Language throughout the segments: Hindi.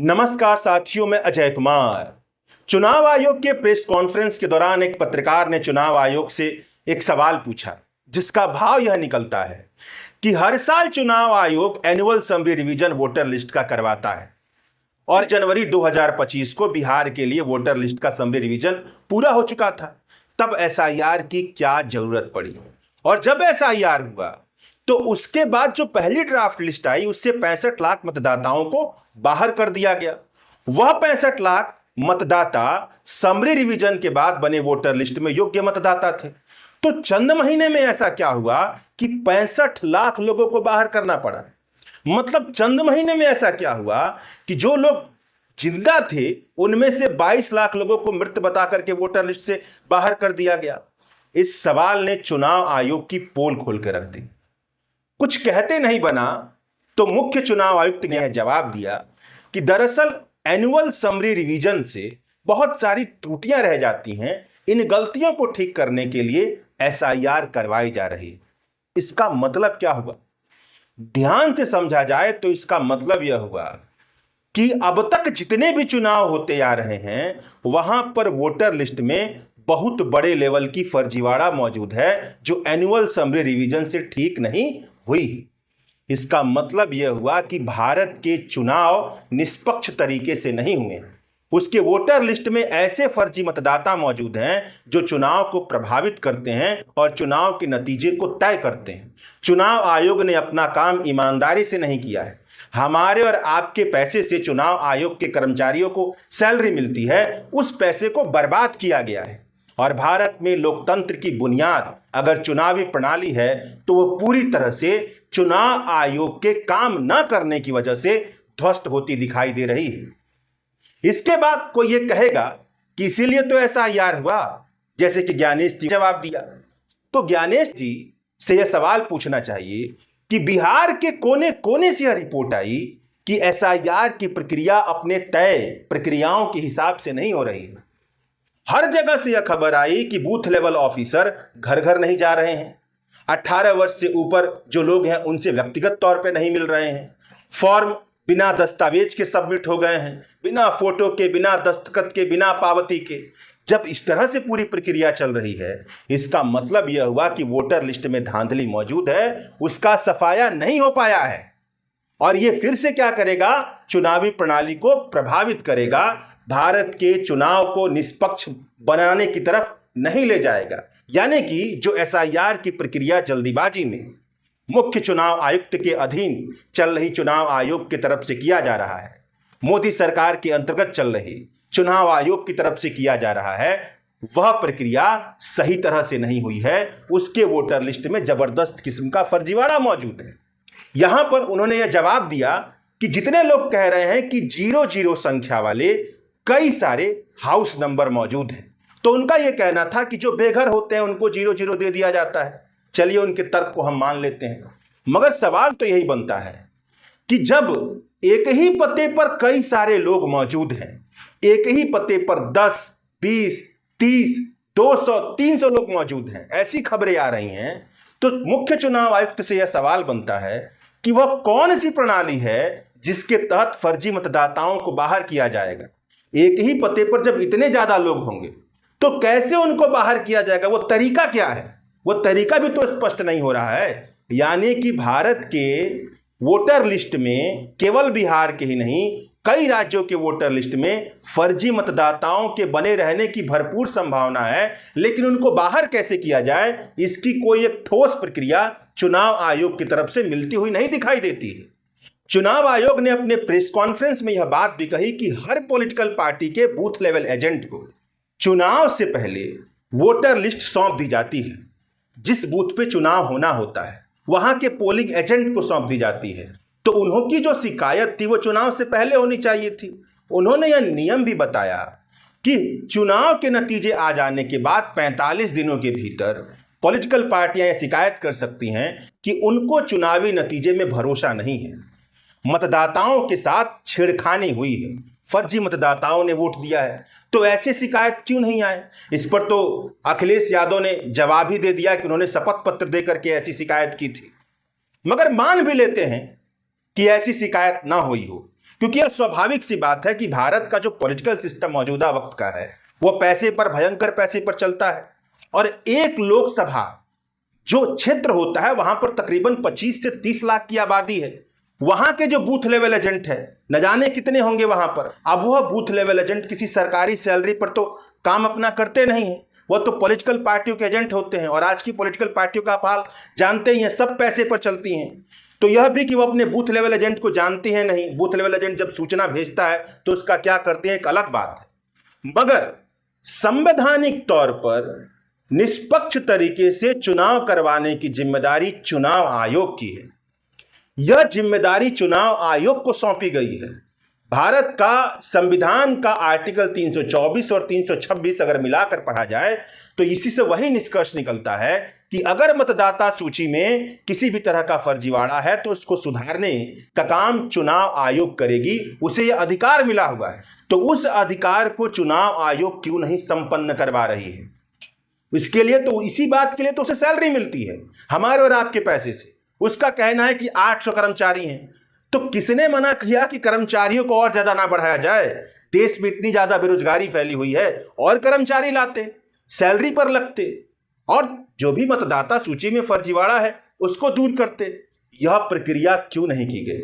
नमस्कार साथियों, मैं अजय कुमार। चुनाव आयोग के प्रेस कॉन्फ्रेंस के दौरान एक पत्रकार ने चुनाव आयोग से एक सवाल पूछा, जिसका भाव यह निकलता है कि हर साल चुनाव आयोग annual summary revision voter list का करवाता है और जनवरी 2025 को बिहार के लिए वोटर लिस्ट का समरी रिवीजन पूरा हो चुका था। तब एसआईआर की क्या जरूरत पड़ी? और जब एसआईआर हुआ तो उसके बाद जो पहली ड्राफ्ट लिस्ट आई उससे 65 लाख मतदाताओं को बाहर कर दिया गया। वह 65 लाख मतदाता समरी रिवीजन के बाद बने वोटर लिस्ट में योग्य मतदाता थे। तो चंद महीने में ऐसा क्या हुआ कि 65 लाख लोगों को बाहर करना पड़ा? मतलब चंद महीने में ऐसा क्या हुआ कि जो लोग जिंदा थे उनमें से 22 लाख लोगों को मृत बता करके वोटर लिस्ट से बाहर कर दिया गया। इस सवाल ने चुनाव आयोग की पोल खोल के रख दी। कुछ कहते नहीं बना तो मुख्य चुनाव आयुक्त ने जवाब दिया कि दरअसल एनुअल समरी रिवीजन से बहुत सारी त्रुटियां रह जाती हैं। इन गलतियों को ठीक करने के लिए एसआईआर करवाई जा रही है। इसका मतलब क्या हुआ? ध्यान से समझा जाए तो इसका मतलब यह हुआ कि अब तक जितने भी चुनाव होते आ रहे हैं वहां पर वोटर लिस्ट में बहुत बड़े लेवल की फर्जीवाड़ा मौजूद है, जो एनुअल समरी रिवीजन से ठीक नहीं हुई। इसका मतलब यह हुआ कि भारत के चुनाव निष्पक्ष तरीके से नहीं हुए। उसके वोटर लिस्ट में ऐसे फर्जी मतदाता मौजूद हैं जो चुनाव को प्रभावित करते हैं और चुनाव के नतीजे को तय करते हैं। चुनाव आयोग ने अपना काम ईमानदारी से नहीं किया है। हमारे और आपके पैसे से चुनाव आयोग के कर्मचारियों को सैलरी मिलती है, उस पैसे को बर्बाद किया गया है। और भारत में लोकतंत्र की बुनियाद अगर चुनावी प्रणाली है तो वह पूरी तरह से चुनाव आयोग के काम न करने की वजह से ध्वस्त होती दिखाई दे रही है। इसके बाद कोई यह कहेगा कि इसीलिए तो एसआईआर हुआ, जैसे कि ज्ञानेश जी जवाब दिया। तो ज्ञानेश जी से यह सवाल पूछना चाहिए कि बिहार के कोने कोने से यह रिपोर्ट आई कि एसआईआर की प्रक्रिया अपने तय प्रक्रियाओं के हिसाब से नहीं हो रही है। हर जगह से यह खबर आई कि बूथ लेवल ऑफिसर घर घर नहीं जा रहे हैं। 18 वर्ष से ऊपर जो लोग हैं उनसे व्यक्तिगत तौर पे नहीं मिल रहे हैं। फॉर्म बिना दस्तावेज के सबमिट हो गए हैं, बिना फोटो के, बिना दस्तखत के, बिना पावती के। जब इस तरह से पूरी प्रक्रिया चल रही है, इसका मतलब यह हुआ कि वोटर लिस्ट में धांधली मौजूद है, उसका सफाया नहीं हो पाया है। और यह फिर से क्या करेगा? चुनावी प्रणाली को प्रभावित करेगा, भारत के चुनाव को निष्पक्ष बनाने की तरफ नहीं ले जाएगा। यानी कि जो एसआईआर की प्रक्रिया जल्दीबाजी में मुख्य चुनाव आयुक्त के अधीन चल रही चुनाव आयोग की तरफ से किया जा रहा है, मोदी सरकार के अंतर्गत चल रही चुनाव आयोग की तरफ से किया जा रहा है, वह प्रक्रिया सही तरह से नहीं हुई है। उसके वोटर लिस्ट में जबरदस्त किस्म का फर्जीवाड़ा मौजूद है। यहां पर उन्होंने यह जवाब दिया कि जितने लोग कह रहे हैं कि 00 संख्या वाले कई सारे हाउस नंबर मौजूद हैं, तो उनका यह कहना था कि जो बेघर होते हैं उनको 00 दे दिया जाता है। चलिए, उनके तर्क को हम मान लेते हैं, मगर सवाल तो यही बनता है कि जब एक ही पते पर कई सारे लोग मौजूद हैं, एक ही पते पर 10, 20, 30, 200, 300 लोग मौजूद हैं, ऐसी खबरें आ रही हैं, तो मुख्य चुनाव आयुक्त से यह सवाल बनता है कि वह कौन सी प्रणाली है जिसके तहत फर्जी मतदाताओं को बाहर किया जाएगा। एक ही पते पर जब इतने ज्यादा लोग होंगे तो कैसे उनको बाहर किया जाएगा? वो तरीका क्या है? वो तरीका भी तो स्पष्ट नहीं हो रहा है। यानी कि भारत के वोटर लिस्ट में केवल बिहार के ही नहीं, कई राज्यों के वोटर लिस्ट में फर्जी मतदाताओं के बने रहने की भरपूर संभावना है, लेकिन उनको बाहर कैसे किया जाए, इसकी कोई एक ठोस प्रक्रिया चुनाव आयोग की तरफ से मिलती हुई नहीं दिखाई देती है। चुनाव आयोग ने अपने प्रेस कॉन्फ्रेंस में यह बात भी कही कि हर पॉलिटिकल पार्टी के बूथ लेवल एजेंट को चुनाव से पहले वोटर लिस्ट सौंप दी जाती है। जिस बूथ पे चुनाव होना होता है वहां के पोलिंग एजेंट को सौंप दी जाती है। तो उन्हों की जो शिकायत थी वो चुनाव से पहले होनी चाहिए थी। उन्होंने यह नियम भी बताया कि चुनाव के नतीजे आ जाने के बाद 45 दिनों के भीतर पॉलिटिकल पार्टियां यह शिकायत कर सकती हैं कि उनको चुनावी नतीजे में भरोसा नहीं है, मतदाताओं के साथ छेड़खानी हुई है, फर्जी मतदाताओं ने वोट दिया है। तो ऐसे शिकायत क्यों नहीं आए? इस पर तो अखिलेश यादव ने जवाब ही दे दिया कि उन्होंने शपथ पत्र देकर के ऐसी शिकायत की थी। मगर मान भी लेते हैं कि ऐसी शिकायत ना हुई हो, क्योंकि यह स्वाभाविक सी बात है कि भारत का जो पॉलिटिकल सिस्टम मौजूदा वक्त का है वो पैसे पर, भयंकर पैसे पर चलता है। और एक लोकसभा जो क्षेत्र होता है वहां पर तकरीबन 25 से 30 लाख की आबादी है। वहां के जो बूथ लेवल एजेंट है न जाने कितने होंगे वहां पर। अब वह बूथ लेवल एजेंट किसी सरकारी सैलरी पर तो काम अपना करते नहीं है, वह तो पॉलिटिकल पार्टियों के एजेंट होते हैं। और आज की पॉलिटिकल पार्टियों का आप हाल जानते ही हैं, सब पैसे पर चलती हैं। तो यह भी कि वो अपने बूथ लेवल एजेंट को जानते हैं नहीं। बूथ लेवल एजेंट जब सूचना भेजता है तो उसका क्या करते हैं एक अलग बात है। मगर संवैधानिक तौर पर निष्पक्ष तरीके से चुनाव करवाने की जिम्मेदारी चुनाव आयोग की है। यह जिम्मेदारी चुनाव आयोग को सौंपी गई है। भारत का संविधान का आर्टिकल 324 और 326 अगर मिलाकर पढ़ा जाए तो इसी से वही निष्कर्ष निकलता है कि अगर मतदाता सूची में किसी भी तरह का फर्जीवाड़ा है तो उसको सुधारने का काम चुनाव आयोग करेगी। उसे यह अधिकार मिला हुआ है, तो उस अधिकार को चुनाव आयोग क्यों नहीं संपन्न करवा रही है? इसके लिए तो, इसी बात के लिए तो उसे सैलरी मिलती है हमारे और आपके पैसे से। उसका कहना है कि 800 कर्मचारी हैं, तो किसने मना किया कि कर्मचारियों को और ज्यादा ना बढ़ाया जाए? देश में इतनी ज्यादा बेरोजगारी फैली हुई है, और कर्मचारी लाते, सैलरी पर लगते, और जो भी मतदाता सूची में फर्जीवाड़ा है उसको दूर करते। यह प्रक्रिया क्यों नहीं की गई?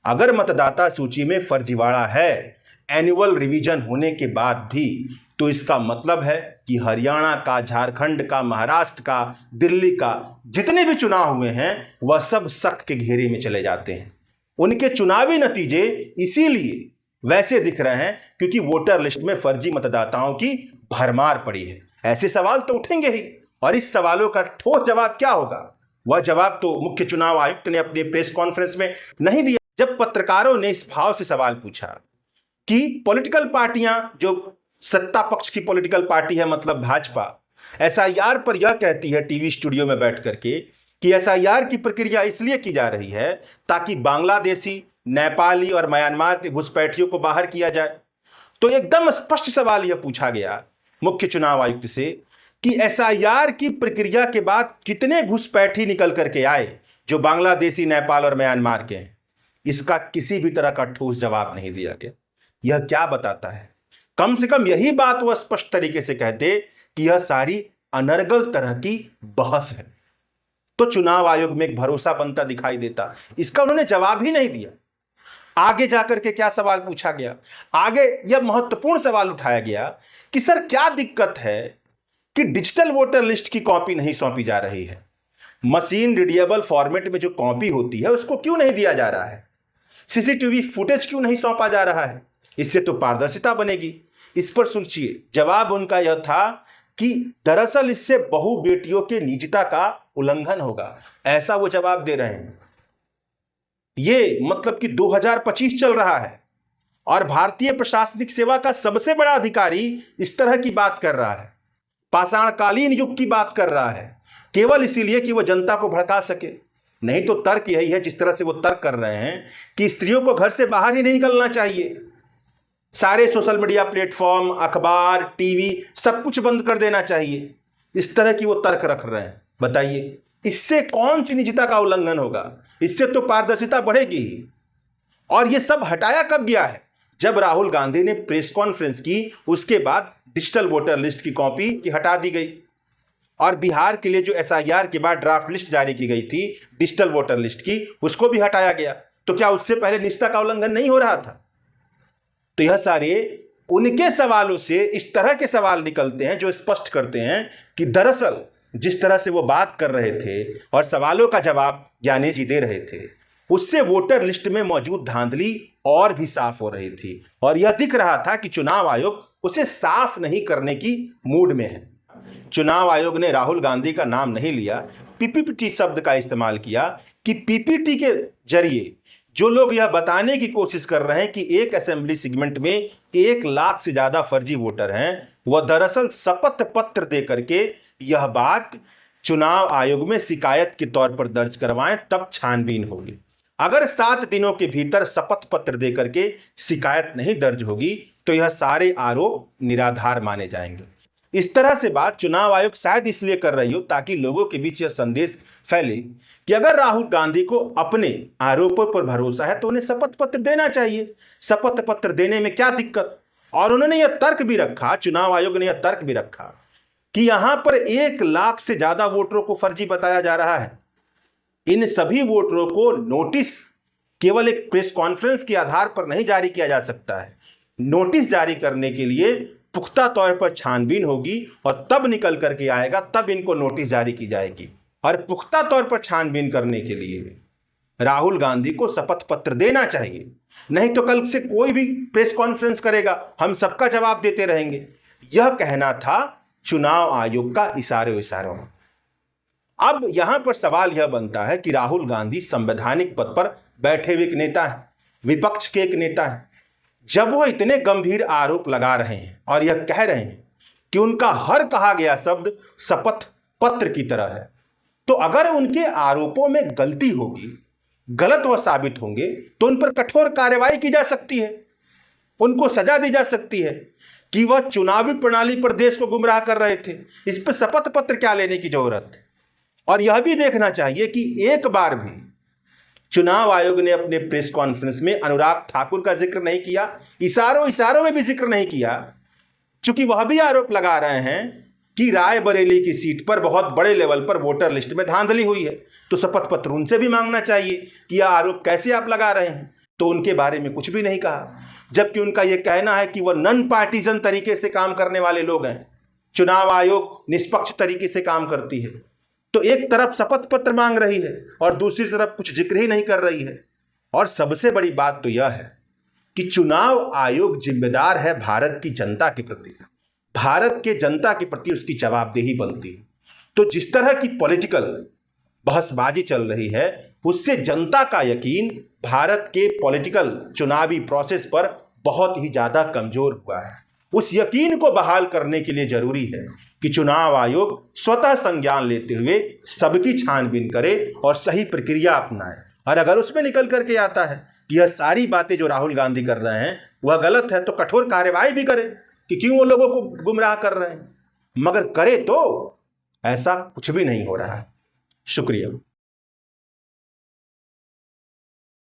अगर मतदाता सूची में फर्जीवाड़ा है एनुअल रिवीजन होने के बाद भी, तो इसका मतलब है कि हरियाणा का, झारखंड का, महाराष्ट्र का, दिल्ली का जितने भी चुनाव हुए हैं वह सब शक के घेरे में चले जाते हैं। उनके चुनावी नतीजे इसीलिए वैसे दिख रहे हैं क्योंकि वोटर लिस्ट में फर्जी मतदाताओं की भरमार पड़ी है। ऐसे सवाल तो उठेंगे ही, और इस सवालों का ठोस जवाब क्या होगा? वह जवाब तो मुख्य चुनाव आयुक्त ने अपनी प्रेस कॉन्फ्रेंस में नहीं दिया। जब पत्रकारों ने इस भाव से सवाल पूछा कि पॉलिटिकल पार्टियां, जो सत्ता पक्ष की पॉलिटिकल पार्टी है मतलब भाजपा, एसआईआर पर यह कहती है टीवी स्टूडियो में बैठ करके कि एसआईआर की प्रक्रिया इसलिए की जा रही है ताकि बांग्लादेशी, नेपाली और म्यांमार के घुसपैठियों को बाहर किया जाए। तो एकदम स्पष्ट सवाल यह पूछा गया मुख्य चुनाव आयुक्त से कि एसआईआर की प्रक्रिया के बाद कितने घुसपैठी निकल करके आए जो बांग्लादेशी, नेपाल और म्यांमार के हैं। इसका किसी भी तरह का ठोस जवाब नहीं दिया गया। यह क्या बताता है? कम से कम यही बात वह स्पष्ट तरीके से कहते कि यह सारी अनर्गल तरह की बहस है, तो चुनाव आयोग में एक भरोसा बनता दिखाई देता। इसका उन्होंने जवाब ही नहीं दिया। आगे जाकर के क्या सवाल पूछा गया? आगे यह महत्वपूर्ण सवाल उठाया गया कि सर क्या दिक्कत है कि डिजिटल वोटर लिस्ट की कॉपी नहीं सौंपी जा रही है? मशीन रीडेबल फॉर्मेट में जो कॉपी होती है उसको क्यों नहीं दिया जा रहा है? सीसीटीवी फुटेज क्यों नहीं सौंपा जा रहा है? इससे तो पारदर्शिता बनेगी। इस पर सुनिए, जवाब उनका यह था कि दरअसल इससे बहु बेटियों के निजता का उल्लंघन होगा। ऐसा वो जवाब दे रहे हैं। ये मतलब कि 2025 चल रहा है और भारतीय प्रशासनिक सेवा का सबसे बड़ा अधिकारी इस तरह की बात कर रहा है, पाषाणकालीन युग की बात कर रहा है, केवल इसीलिए कि वह जनता को भड़का सके। नहीं तो तर्क यही है, जिस तरह से वो तर्क कर रहे हैं कि स्त्रियों को घर से बाहर ही नहीं निकलना चाहिए, सारे सोशल मीडिया प्लेटफॉर्म, अखबार, टीवी सब कुछ बंद कर देना चाहिए, इस तरह की वो तर्क रख रहे हैं। बताइए इससे कौन सी निजता का उल्लंघन होगा? इससे तो पारदर्शिता बढ़ेगी ही। और ये सब हटाया कब गया है? जब राहुल गांधी ने प्रेस कॉन्फ्रेंस की उसके बाद डिजिटल वोटर लिस्ट की कॉपी की हटा दी गई, और बिहार के लिए जो एसआईआर के बाद ड्राफ्ट लिस्ट जारी की गई थी डिजिटल वोटर लिस्ट की, उसको भी हटाया गया। तो क्या उससे पहले निजता का उल्लंघन नहीं हो रहा था? तो यह सारे उनके सवालों से इस तरह के सवाल निकलते हैं जो स्पष्ट करते हैं कि दरअसल जिस तरह से वो बात कर रहे थे और सवालों का जवाब ज्ञानेश जी दे रहे थे, उससे वोटर लिस्ट में मौजूद धांधली और भी साफ हो रही थी। और यह दिख रहा था कि चुनाव आयोग उसे साफ नहीं करने की मूड में है। चुनाव आयोग ने राहुल गांधी का नाम नहीं लिया, पीपीटी शब्द का इस्तेमाल किया कि पीपीटी के जरिए जो लोग यह बताने की कोशिश कर रहे हैं कि एक असेंबली सेगमेंट में 1 लाख से ज्यादा फर्जी वोटर हैं, वह दरअसल शपथ पत्र दे करके यह बात चुनाव आयोग में शिकायत के तौर पर दर्ज करवाएं, तब छानबीन होगी। अगर 7 दिनों के भीतर शपथ पत्र दे करके शिकायत नहीं दर्ज होगी तो यह सारे आरोप निराधार माने जाएंगे। इस तरह से बात चुनाव आयोग शायद इसलिए कर रही हो ताकि लोगों के बीच यह संदेश फैले कि अगर राहुल गांधी को अपने आरोपों पर भरोसा है तो उन्हें शपथ पत्र देना चाहिए। शपथ पत्र देने में क्या दिक्कत। और उन्होंने यह तर्क भी रखा, चुनाव आयोग ने यह तर्क भी रखा कि यहां पर 1 लाख से ज्यादा वोटरों को फर्जी बताया जा रहा है। इन सभी वोटरों को नोटिस केवल एक प्रेस कॉन्फ्रेंस के आधार पर नहीं जारी किया जा सकता है। नोटिस जारी करने के लिए पुख्ता तौर पर छानबीन होगी और तब निकल करके आएगा, तब इनको नोटिस जारी की जाएगी। और पुख्ता तौर पर छानबीन करने के लिए राहुल गांधी को शपथ पत्र देना चाहिए, नहीं तो कल से कोई भी प्रेस कॉन्फ्रेंस करेगा, हम सबका जवाब देते रहेंगे। यह कहना था चुनाव आयोग का इशारों में। अब यहां पर सवाल यह बनता है कि राहुल गांधी संवैधानिक पद पर बैठे हुए एक नेता है, विपक्ष के एक नेता है। जब वो इतने गंभीर आरोप लगा रहे हैं और यह कह रहे हैं कि उनका हर कहा गया शब्द शपथ पत्र की तरह है, तो अगर उनके आरोपों में गलती होगी, गलत वह साबित होंगे, तो उन पर कठोर कार्रवाई की जा सकती है, उनको सजा दी जा सकती है कि वह चुनावी प्रणाली पर देश को गुमराह कर रहे थे। इस पर शपथ पत्र क्या लेने की जरूरत है। और यह भी देखना चाहिए कि एक बार भी चुनाव आयोग ने अपने प्रेस कॉन्फ्रेंस में अनुराग ठाकुर का जिक्र नहीं किया, इशारों में भी जिक्र नहीं किया, चूंकि वह भी आरोप लगा रहे हैं कि रायबरेली की सीट पर बहुत बड़े लेवल पर वोटर लिस्ट में धांधली हुई है। तो शपथ पत्र उनसे भी मांगना चाहिए कि यह आरोप कैसे आप लगा रहे हैं। तो उनके बारे में कुछ भी नहीं कहा, जबकि उनका यह कहना है कि वह नॉन पार्टीजन तरीके से काम करने वाले लोग हैं, चुनाव आयोग निष्पक्ष तरीके से काम करती है। तो एक तरफ शपथ पत्र मांग रही है और दूसरी तरफ कुछ जिक्र ही नहीं कर रही है। और सबसे बड़ी बात तो यह है कि चुनाव आयोग जिम्मेदार है भारत की जनता के प्रति, भारत के जनता के प्रति उसकी जवाबदेही बनती है। तो जिस तरह की पॉलिटिकल बहसबाजी चल रही है, उससे जनता का यकीन भारत के पॉलिटिकल चुनावी प्रोसेस पर बहुत ही ज्यादा कमजोर हुआ है। उस यकीन को बहाल करने के लिए जरूरी है कि चुनाव आयोग स्वतः संज्ञान लेते हुए सबकी छानबीन करे और सही प्रक्रिया अपनाए। और अगर उसमें निकल करके आता है कि यह सारी बातें जो राहुल गांधी कर रहे हैं वह गलत है, तो कठोर कार्रवाई भी करे कि क्यों वो लोगों को गुमराह कर रहे हैं। मगर करे तो ऐसा कुछ भी नहीं हो रहा है। शुक्रिया।